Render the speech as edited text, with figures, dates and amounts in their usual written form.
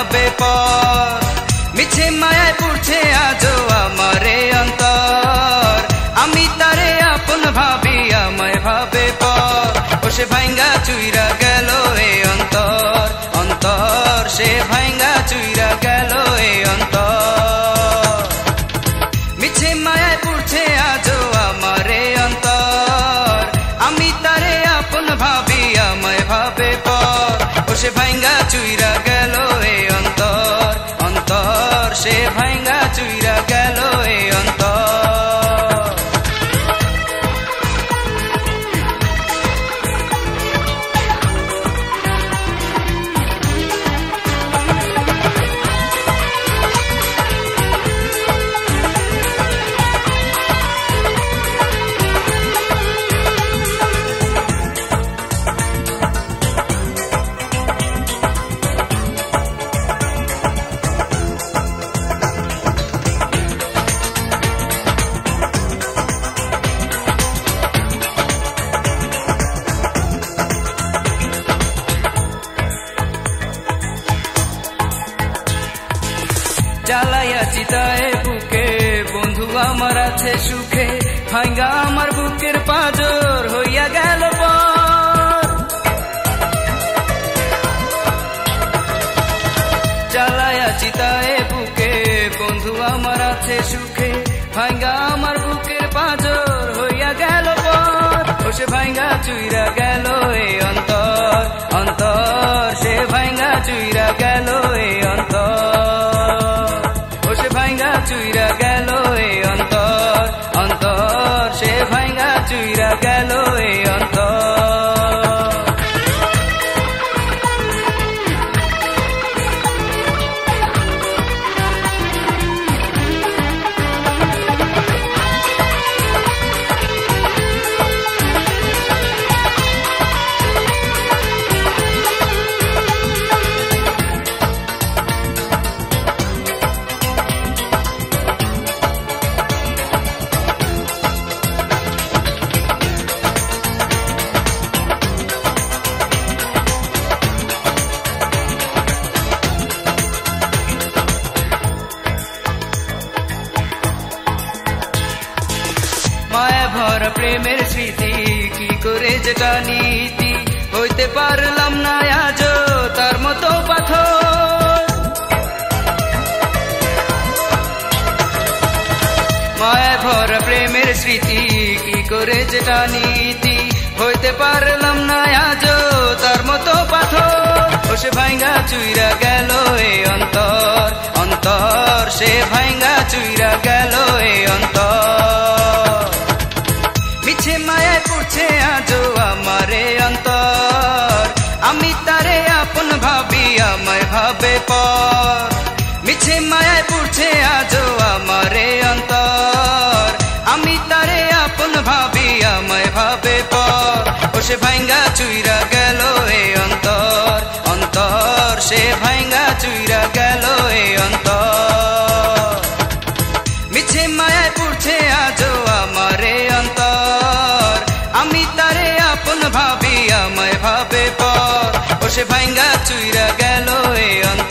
ভাবে পর মিছে মায়ায় পড়ছে আজও আমারে অন্তর আমি তারে আপন ভাবি আমায় ভাবে পর ও সে ভাঙ্গা চুইরা গেল এ অন্তর অন্তর সে ভাঙ্গা চুইরা গেল এ অন্তর মিছে মায়ায় পড়ছে আজও আমারে অন্তর আমি তারে আপন ভাবি আমায় ভাবে পর ও সে ভাঙ্গা চুইরা গেল এ অন্তর অন্তর সে ভাঙ্গা চুইরা গেল এ অন্তর জ্বালাইয়া চিতায় বুকে বন্ধু আমার আছে সুখে ভাঙ্গা আমার বুকের পাজর হইয়া গেল পর জ্বালাইয়া চিতায় বুকে বন্ধু আমার আছে সুখে ভাঙ্গা আমার বুকের পাজর হইয়া গেল পর ও সে ভাঙ্গা চুইরা গেল এ অন্তর অন্তর সে ভাঙ্গা চুইরা গেল এ অন্তর সে ভাঙ্গা চুইরা গেল এ অন্তর অন্তর সে ভাঙ্গা চুইরা গেল এ অন্তর মায়া ভরা প্রেমের স্মৃতি কি করে যেটা নীতি হইতে পারলাম না আজও তার মতো পাথর মায়া ভরা প্রেমের স্মৃতি কি করে যেটা নীতি হইতে পারলাম না আজও তার মতো পাথর ও সে ভাঙ্গা চুইরা গেল এ অন্তর অন্তর সে ভাঙ্গা চুইরা গেল এ অন্তর মিছে মায়ায় পড়ছে আজও আমারে অন্তর আমি তারে আপন ভাবি আমায় ভাবে পর মিছে মায়ায় পড়ছে আজও আমারে অন্তর আমি তারে আপন ভাবি আমায় ভাবে পর ও সে ভাঙ্গা চুইরা গেল এ অন্তর অন্তর সে ভাঙ্গা চুইরা গেল এ অন্তর মিছে মায়ায় পড়ছে আজও আমারে অন্তর আমি তারে আপন ভাবি আমায় ভাবে পর ও সে ভাঙ্গা চুইরা গেল এ অন্তর।